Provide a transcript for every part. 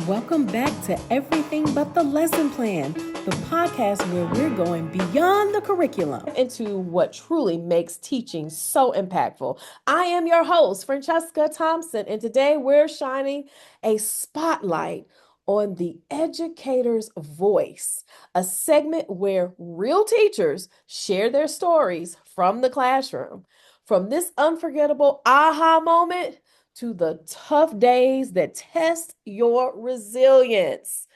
Welcome back to Everything But the Lesson Plan, the podcast where we're going beyond the curriculum into what truly makes teaching so impactful. I am your host, Franchesca Thompson, and today we're shining a spotlight on the educator's voice, a segment where real teachers share their stories from the classroom. From this unforgettable aha moment to the tough days that test your resilience.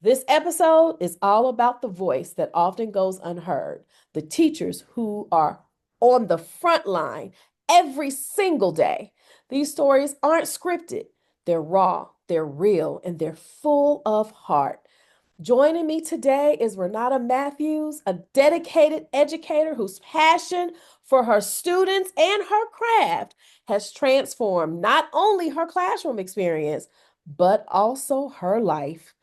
This episode is all about the voice that often goes unheard, the teachers who are on the front line every single day. These stories aren't scripted, they're raw, they're real, and they're full of heart. Joining me today is Renate Matthews, a dedicated educator whose passion for her students and her craft has transformed not only her classroom experience, but also her life.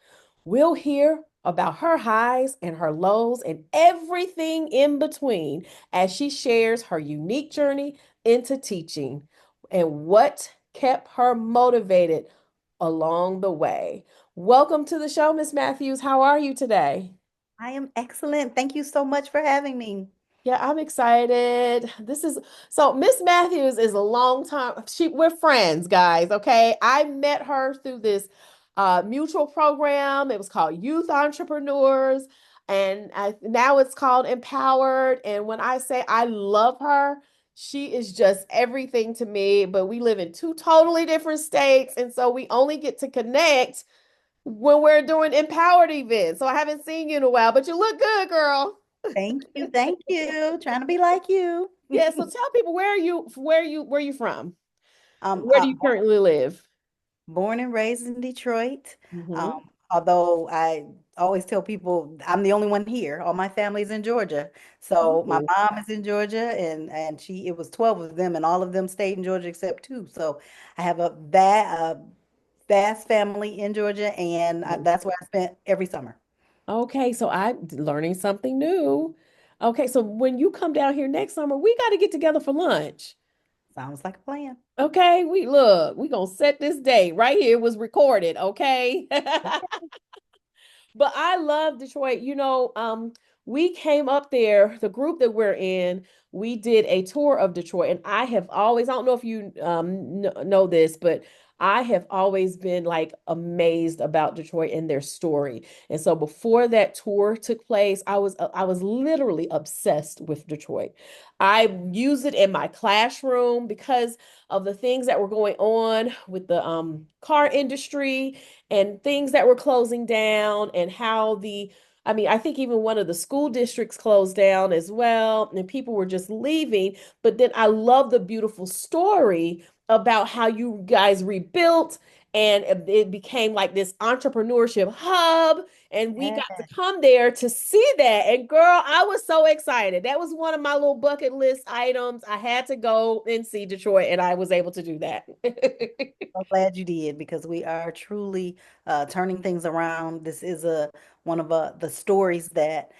We'll hear about her highs and her lows and everything in between as she shares her unique journey into teaching and what kept her motivated along the way. Welcome to the show, Miss Matthews. How are you today? I am excellent. Thank you so much for having me. Yeah, I'm excited. This is so Miss Matthews is a long time. We're friends, guys. Okay. I met her through this mutual program. It was called Youth Entrepreneurs, and now it's called Empowered. And when I say I love her, she is just everything to me. But we live in two totally different states, and so we only get to connect when we're doing empowered events. So I haven't seen you in a while, but you look good, girl. Thank you. Thank you. Trying to be like you. Yeah, so tell people where you from? Um, Where uh, do you currently live? Born and raised in Detroit. Mm-hmm. Although I always tell people I'm the only one here. All my family's in Georgia. So my Oh, mom is in Georgia and it was 12 of them and all of them stayed in Georgia except two. So I have a vast family in Georgia and that's where I spent every summer. okay, so I'm learning something new. Okay, so when you come down here next summer, we got to get together for lunch. Sounds like a plan. Okay, we gonna set this date right here. It was recorded, okay? But I love Detroit. We came up there, the group that we're in, we did a tour of Detroit. And I have always, I don't know if you know this, but I have always been like amazed about Detroit and their story. And so before that tour took place, I was literally obsessed with Detroit. I used it in my classroom because of the things that were going on with the car industry and things that were closing down and how I think even one of the school districts closed down as well, and people were just leaving. But then I love the beautiful story about how you guys rebuilt and it became like this entrepreneurship hub. And we got to come there to see that. And girl, I was so excited. That was one of my little bucket list items. I had to go and see Detroit, and I was able to do that. So glad you did because we are truly turning things around. This is a one of the stories that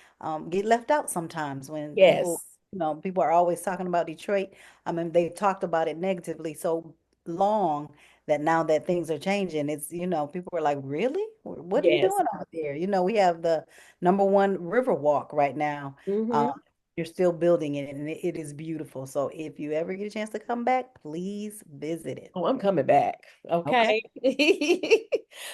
get left out sometimes when people, Yes. people are always talking about Detroit. I mean, they've talked about it negatively so long that now that things are changing, people are like, really? What are you Yes. doing out there? We have the number one river walk right now. Hmm. You're still building it and it is beautiful. So if you ever get a chance to come back, please visit it. Oh, I'm coming back. Okay. Okay.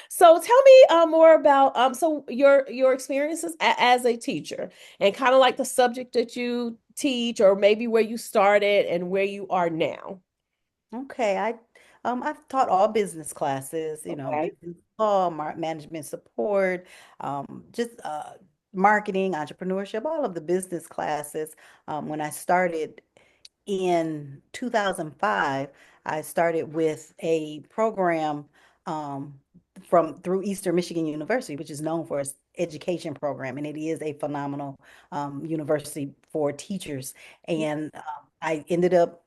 So tell me more about so your experiences as a teacher and kind of like the subject that you teach or maybe where you started and where you are now. Okay, I've taught all business classes, Okay. business law, management support, just marketing, entrepreneurship, all of the business classes. When I started in 2005, I started with a program um, from through Eastern Michigan University, which is known for its education program, and it is a phenomenal university for teachers. And I ended up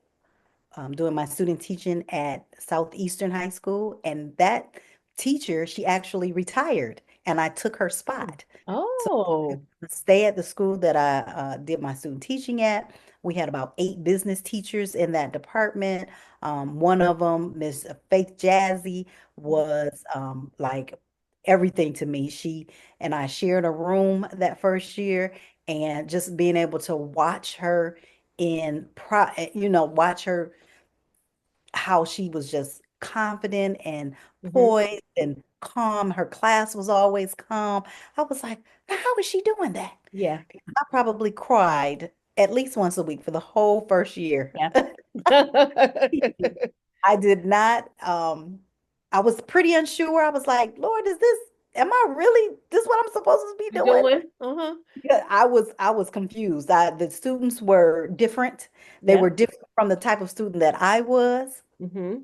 doing my student teaching at Southeastern High School, and that teacher, she actually retired, and I took her spot. So Oh. I stay at the school that I did my student teaching at. We had about 8 business teachers in that department. One of them, Miss Faith Jazzy, was like everything to me. She and I shared a room that first year, and just being able to watch her watch her how she was just confident and Hmm. poised and calm. Her class was always calm. I was like, how is she doing that? Yeah. I probably cried at least once a week for the whole first year. Yeah. I did not, I was pretty unsure. I was like, Lord, am I really, this what I'm supposed to be You doing? doing? Uh-huh. Yeah, I was confused. The students were different. They Yeah. were different from the type of student that I was. Hmm.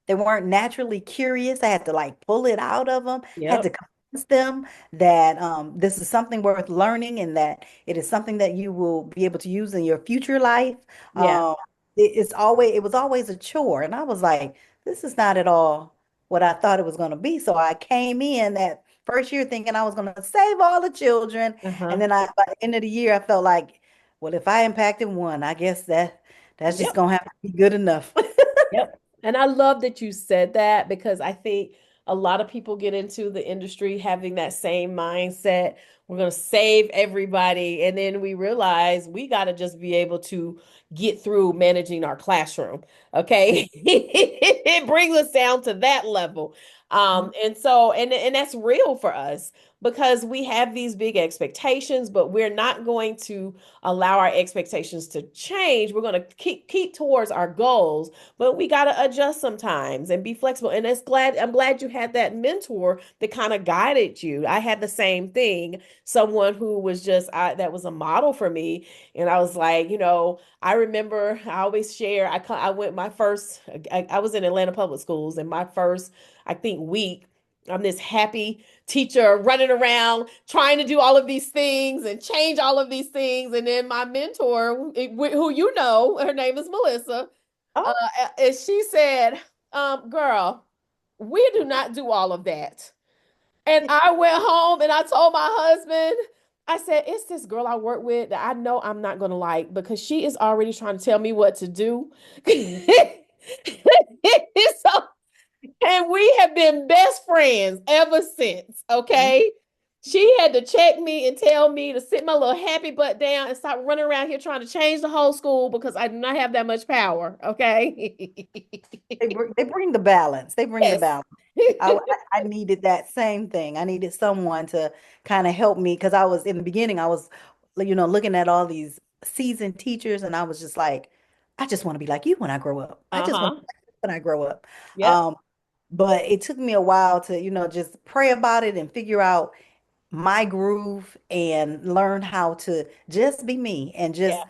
They weren't naturally curious. I had to like pull it out of them, had to Yep. convince them that this is something worth learning and that it is something that you will be able to use in your future life. Yeah. Um, it was always a chore. And I was like, this is not at all what I thought it was going to be. So I came in that first year thinking I was going to save all the children. And Uh-huh. then by the end of the year, I felt like, well, if I impacted one, I guess that's just Yep. going to have to be good enough. Yep. And I love that you said that because I think a lot of people get into the industry having that same mindset. We're going to save everybody. And then we realize we got to just be able to get through managing our classroom. Okay. It brings us down to that level. And that's real for us because we have these big expectations, but we're not going to allow our expectations to change. We're going to keep towards our goals, but we got to adjust sometimes and be flexible. And I'm glad you had that mentor that kind of guided you. I had the same thing. Someone who was that was a model for me. And I was like, I remember I always share, I went my first, I was in Atlanta Public Schools, and my first, I think, week, I'm this happy teacher running around trying to do all of these things and change all of these things. And then my mentor, who her name is Melissa, uh, Oh, and she said, girl, we do not do all of that. And I went home and I told my husband, I said, it's this girl I work with that I know I'm not going to like because she is already trying to tell me what to do. So, and we have been best friends ever since. Okay. She had to check me and tell me to sit my little happy butt down and stop running around here trying to change the whole school because I do not have that much power. Okay. they bring the balance. They bring the Yes. balance. I needed that same thing. I needed someone to kind of help me because I was in the beginning, I was, looking at all these seasoned teachers, and I was just like, I just want to be like you when I grow up. I just want to Uh-huh. be like you when I grow up. Yep. Um, but it took me a while to, just pray about it and figure out my groove and learn how to just be me and Yeah. just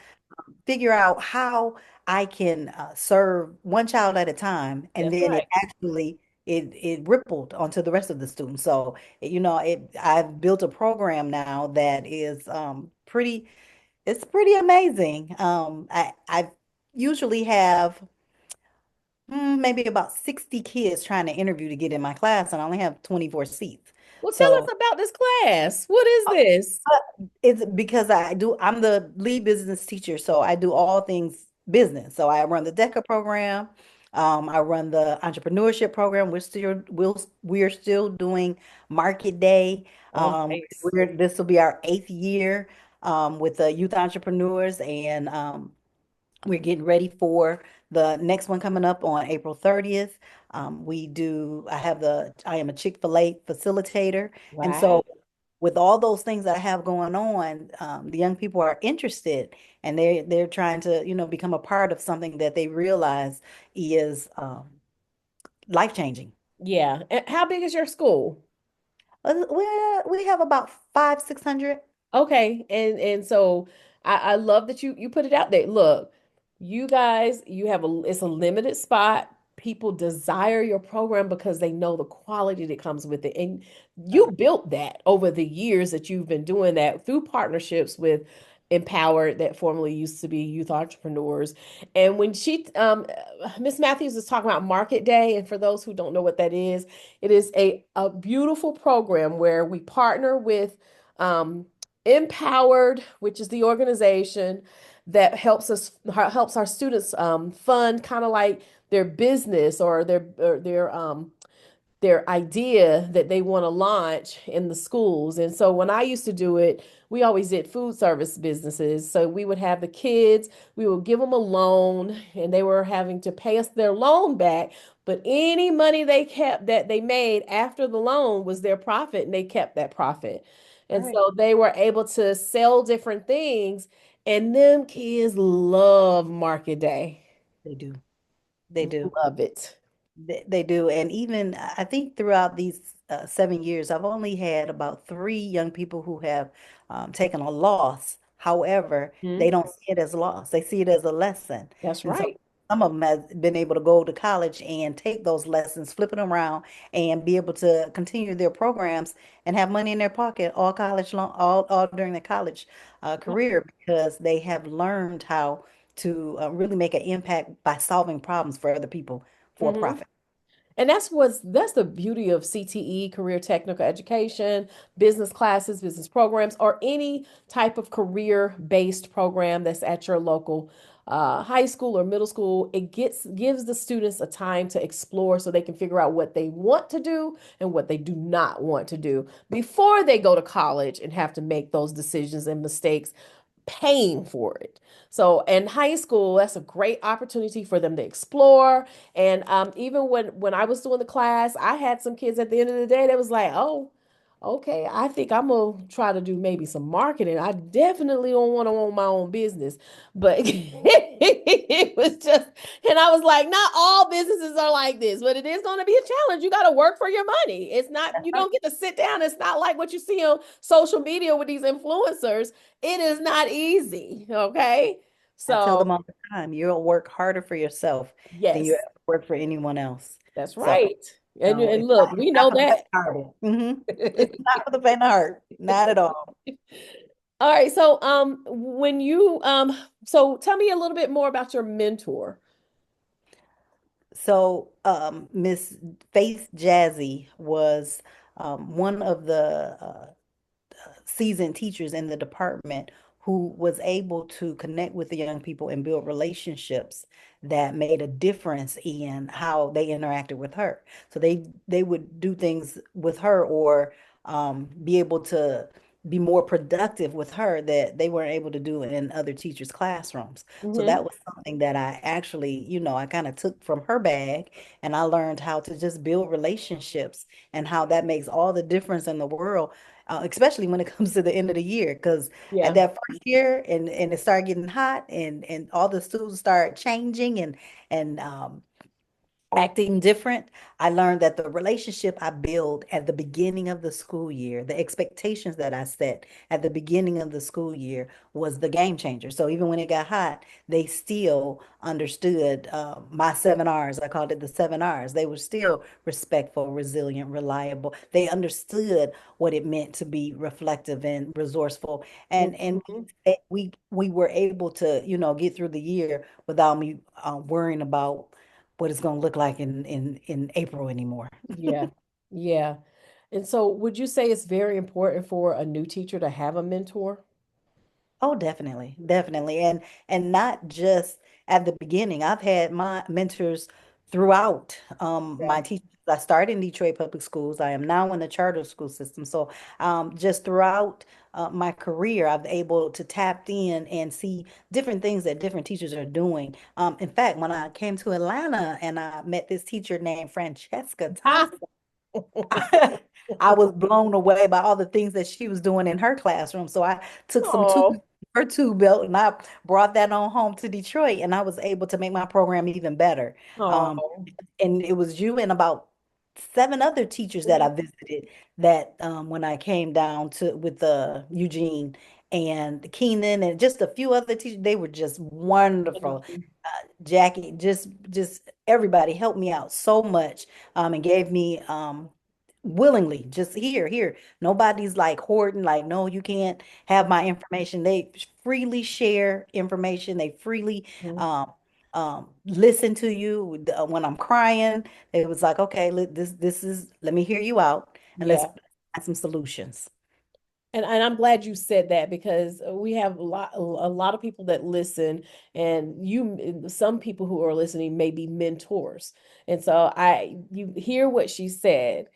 figure out how I can serve one child at a time, and That's then it right. actually it rippled onto the rest of the students. So, I've built a program now that is it's pretty amazing. I usually have maybe about 60 kids trying to interview to get in my class, and I only have 24 seats. Well, tell us So about this class. What is this? it's because I'm the lead business teacher, so I do all things business. So I run the DECA program, I run the entrepreneurship program. We're still doing Market Day. Oh, nice. This will be our 8th year with the youth entrepreneurs, and we're getting ready for the next one coming up on April 30th. I am a Chick-fil-A facilitator. And Wow. so with all those things that I have going on, the young people are interested, and they're trying to, become a part of something that they realize is life-changing. Yeah. And how big is your school? We have about 600. Okay. And so I love that you put it out there. Look, you guys, it's a limited spot. People desire your program because they know the quality that comes with it. And you built that over the years that you've been doing that through partnerships with Empowered, that formerly used to be Youth Entrepreneurs. And when Miss Matthews is talking about Market Day, and for those who don't know what that is, it is a beautiful program where we partner with um, Empowered, which is the organization that helps our students fund kind of like their business or their their idea that they want to launch in the schools. And so when I used to do it, we always did food service businesses. So we would have the kids, we would give them a loan, and they were having to pay us their loan back. But any money they kept that they made after the loan was their profit, and they kept that profit. And Right. so they were able to sell different things. And them kids love market day. They do. They do. Love it. They do. And even I think throughout these 7 years, I've only had about three young people who have taken a loss. However, they Mhm. don't see it as a loss. They see it as a lesson. That's And so right. some of them have been able to go to college and take those lessons, flip it around, and be able to continue their programs and have money in their pocket all college long, all during their college career because they have learned how to really make an impact by solving problems for other people for Mhm. profit. And that's the beauty of CTE, career technical education, business classes, business programs, or any type of career-based program that's at your local high school or middle school. It gives the students a time to explore so they can figure out what they want to do and what they do not want to do before they go to college and have to make those decisions and mistakes paying for it. So in high school, that's a great opportunity for them to explore. And even when I was doing the class, I had some kids at the end of the day that was like, "Oh, okay, I think I'm gonna try to do maybe some marketing. I definitely don't want to own my own business." But it was just, and I was like, not all businesses are like this, but it is going to be a challenge. You got to work for your money. It's not, That's you right. don't get to sit down. It's not like what you see on social media with these influencers. It is not easy. Okay. I tell So, them all the time, you'll work harder for yourself than you yes, ever work for anyone else. that's So, right. no, And look, it's we not know for the that. faint-hearted. It's not for the faint-hearted, not at all. All right. So, when you, so tell me a little bit more about your mentor. So, Miss Faith Jazzy was one of the seasoned teachers in the department who was able to connect with the young people and build relationships that made a difference in how they interacted with her. So they would do things with her or be able to be more productive with her that they weren't able to do in other teachers' classrooms. So Hmm. that was something that I actually, I kind of took from her bag and I learned how to just build relationships and how that makes all the difference in the world, especially when it comes to the end of the year. Because at Yeah. that first year, and it started getting hot, and all the students start changing and acting different, I learned that the relationship I build at the beginning of the school year, the expectations that I set at the beginning of the school year was the game changer. So even when it got hot, they still understood my 7 R's. I called it the 7 R's. They were still respectful, resilient, reliable. They understood what it meant to be reflective and resourceful. And Mhm. we were able to, get through the year without me worrying about what it's going to look like in April anymore. Yeah. Yeah. And so, would you say it's very important for a new teacher to have a mentor? Oh, definitely, definitely. And not just at the beginning. I've had my mentors throughout Yeah. my teaching. I started in Detroit Public Schools. I am now in the charter school system. So just throughout my career, I've able to tap in and see different things that different teachers are doing. In fact, when I came to Atlanta and I met this teacher named Franchesca Ah. Thompson, I was blown away by all the things that she was doing in her classroom. So I took some tools, Oh. her tool belt, and I brought that on home to Detroit, and I was able to make my program even better. Um, Oh. and it was you and about seven other teachers that I visited that when I came down to with Eugene and Keenan and just a few other teachers, they were just wonderful. Jackie, just everybody helped me out so much and gave me willingly just here. Nobody's like hoarding, like, no, you can't have my information. They freely share information. They freely Mhm. um listen to you when I'm crying. It was like, okay, this is let me hear you out and let's Yeah. find some solutions. And I'm glad you said that because we have a lot of people that listen, and some people who are listening may be mentors. And so you hear what she said.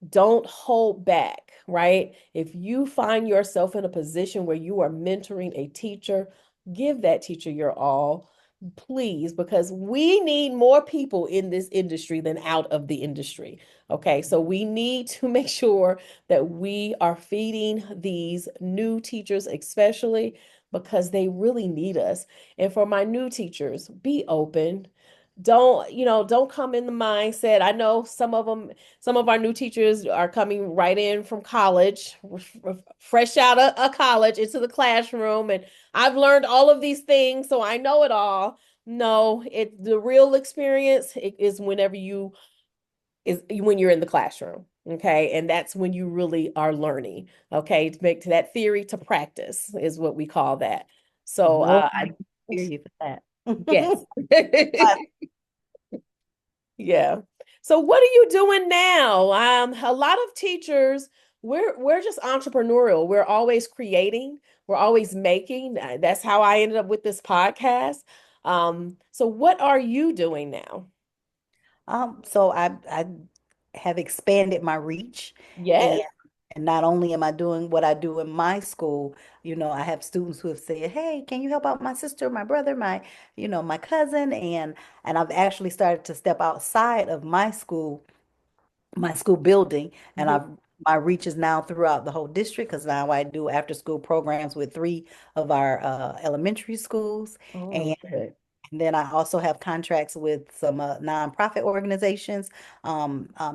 Don't hold back, right? If you find yourself in a position where you are mentoring a teacher, give that teacher your all, please, because we need more people in this industry than out of the industry. Okay, so we need to make sure that we are feeding these new teachers, especially because they really need us. And for my new teachers, be open. Don't come in the mindset. I know some of our new teachers are coming right in from college, fresh out of a college into the classroom, and I've learned all of these things, so I know it all. No, the real experience is when you're in the classroom. Okay. And that's when you really are learning. Okay. To make to that theory to practice is what we call that. So Lord, I hear you for yes. that. Yeah. So what are you doing now? A lot of teachers, we're just entrepreneurial. We're always creating, we're always making. That's how I ended up with this podcast. So what are you doing now? So I have expanded my reach, and Yes. and not only am I doing what I do in my school, I have students who have said, "Hey, can you help out my sister, my brother, my cousin?" And I've actually started to step outside of my school building, and Mhm. my reach is now throughout the whole district because now I do after school programs with three of our elementary schools. Oh, I And love it. then I also have contracts with some nonprofit organizations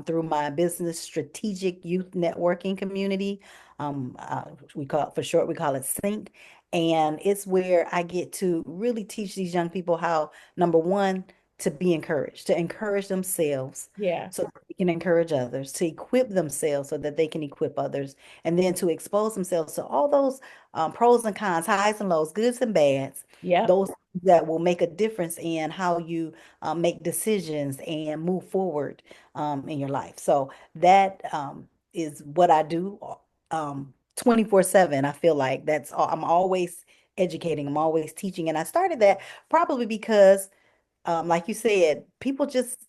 through my business strategic youth networking community. For short, we call it SYNC. And it's where I get to really teach these young people how, number one, to be encouraged, to encourage themselves Yeah. so that they can encourage others, to equip themselves so that they can equip others, and then to expose themselves to all those pros and cons, highs and lows, goods and bads, Yep. those that will make a difference in how you make decisions and move forward in your life. So that is what I do 24/7. I feel like that's all. I'm always educating, I'm always teaching. And I started that probably because like you said, people just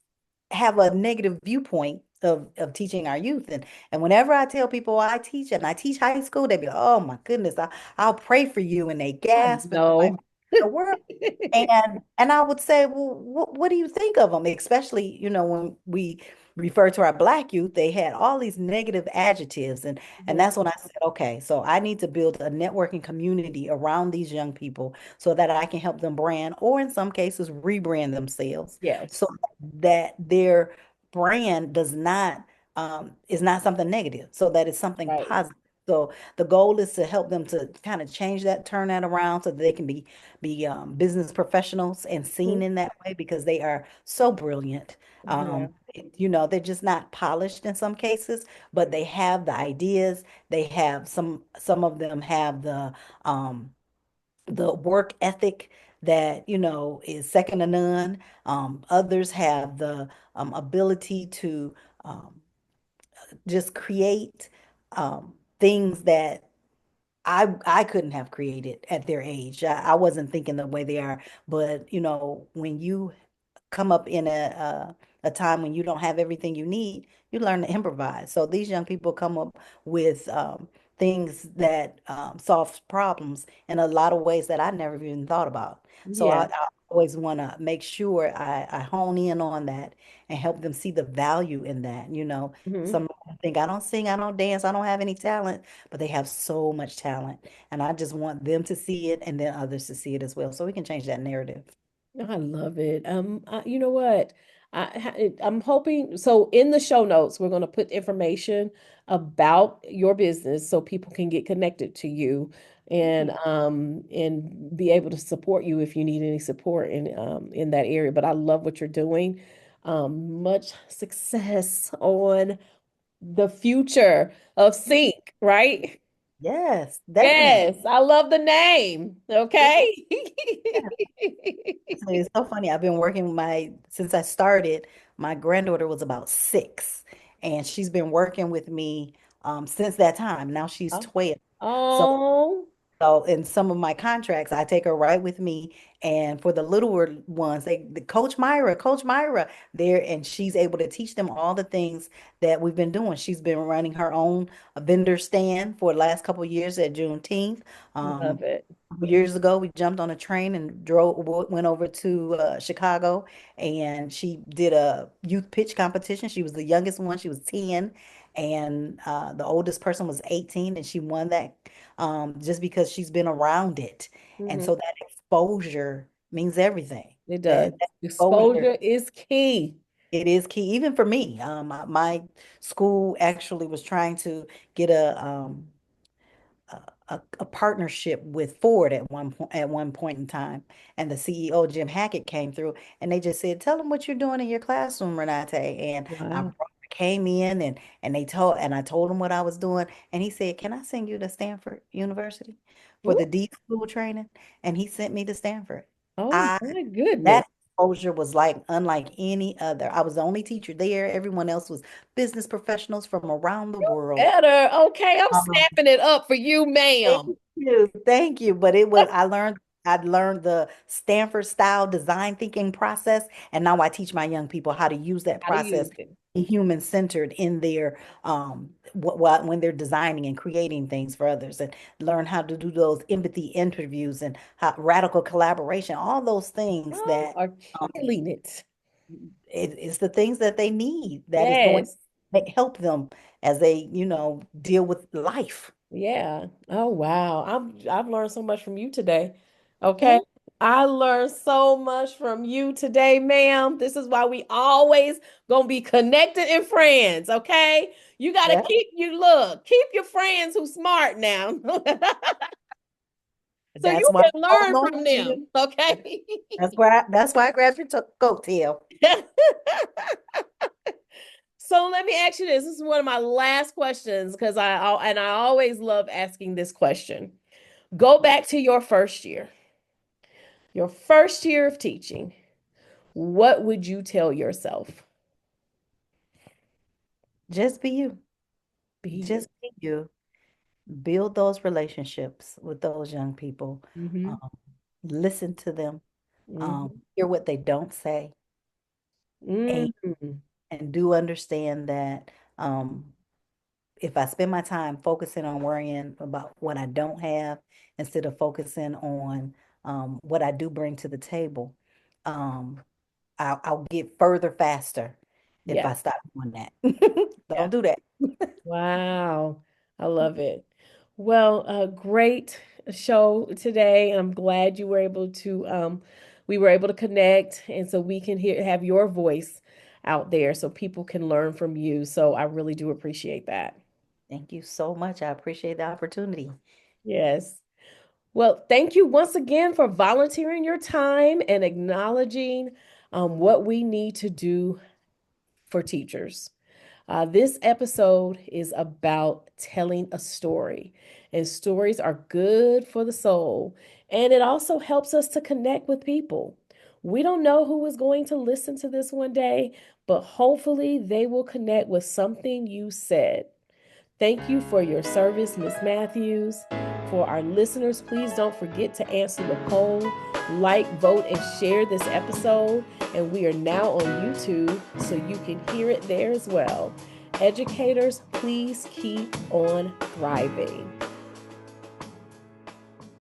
have a negative viewpoint of teaching our youth. And whenever I tell people I teach and I teach high school, they be like, oh my goodness, I'll pray for you. And they I gasp and they're like, know. the world. And I would say, well, what do you think of them? Especially, when we refer to our Black youth, they had all these negative adjectives. And Mhm. that's when I said, okay, so I need to build a networking community around these young people so that I can help them brand, or in some cases, rebrand themselves so Yes. that their brand is not something negative, so that it's something Right. positive. So the goal is to help them to kind of change that, turn that around so that they can be business professionals and seen Mhm. in that way because they are so brilliant. Yeah. They're just not polished in some cases, but they have the ideas. They have some of them have the work ethic that, is second to none. Others have the ability to um, just create things that I couldn't have created at their age. I wasn't thinking the way they are, but when you come up in a time when you don't have everything you need, you learn to improvise. So these young people come up with things that solve problems in a lot of ways that I never even thought about. So I, Yeah. I always want to make sure I hone in on that and help them see the value in that. Mhm. Some think I don't sing, I don't dance, I don't have any talent, but they have so much talent. And I just want them to see it and then others to see it as well. So we can change that narrative. I love it. You know what? I'm hoping so in the show notes we're going to put information about your business so people can get connected to you and be able to support you if you need any support in that area. But I love what you're doing. Much success on the future of Sync, right? Yes, definitely. Yes, I love the name. Okay. It's so funny. I've been working with since I started, my granddaughter was about 6, and she's been working with me since that time. Now she's Oh, 12. So Oh, so in some of my contracts, I take her right with me. And for the littler ones, the Coach Myra there, and she's able to teach them all the things that we've been doing. She's been running her own vendor stand for the last couple of years at Juneteenth. love it. Years ago, we jumped on a train and went over to Chicago, and she did a youth pitch competition. She was the youngest one. She was 10, and the oldest person was 18, and she won that just because she's been around it. And Hmm. so that exposure means everything. It does. That exposure, Exposure is key. it is key, even for me. My school actually was trying to get a partnership with Ford at one point in time, and the CEO Jim Hackett came through, and they just said, "Tell them what you're doing in your classroom, Renate." And Wow. came in and I told him what I was doing, and he said, "Can I send you to Stanford University for Ooh, the D school training?" And he sent me to Stanford. oh I my goodness. That exposure was like unlike any other. I was the only teacher there. Everyone else was business professionals from around the world. Better. Okay, I'm Um, snapping it up for you, Thank ma'am. you. Thank you. But I learned the Stanford style design thinking process. And now I teach my young people how to use that How to process, use it. be human centered in their what when they're designing and creating things for others, and learn how to do those empathy interviews and radical collaboration, all those things Oh, that are um, killing it. it's the things that they need that is going Yes. to help them as they, deal with life. Yeah. Oh wow. I've learned so much from you today. Okay. Thank I learned so much from you today, ma'am. This is why we always gonna be connected and friends, okay? You gotta you. keep your friends who smart now. So you That's why can I'm learn holding from on to you. them, okay? That's why I grabbed your coattail. So let me ask you this. This is one of my last questions because I always love asking this question. Go back to your first year. Your first year of teaching. What would you tell yourself? Just be you. Be you. Just be you. Build those relationships with those young people. Mm-hmm. Um, Listen to them. Mm-hmm. Hear what they don't say, and Mm-hmm. do understand that if I spend my time focusing on worrying about what I don't have instead of focusing on what I do bring to the table, um, I'll get further faster if Yeah. I stop doing that. Yeah. Don't do that. Wow. I love it. Well, a great show today. I'm glad you were able to we were able to connect and so we can have your voice out there so people can learn from you. So I really do appreciate that. Thank you so much. I appreciate the opportunity. Yes. Well, thank you once again for volunteering your time and acknowledging what we need to do for teachers. This episode is about telling a story, and stories are good for the soul, and it also helps us to connect with people. We don't know who is going to listen to this one day, but hopefully they will connect with something you said. Thank you for your service, Miss Matthews. For our listeners, please don't forget to answer the poll, like, vote, and share this episode. And we are now on YouTube, so you can hear it there as well. Educators, please keep on thriving.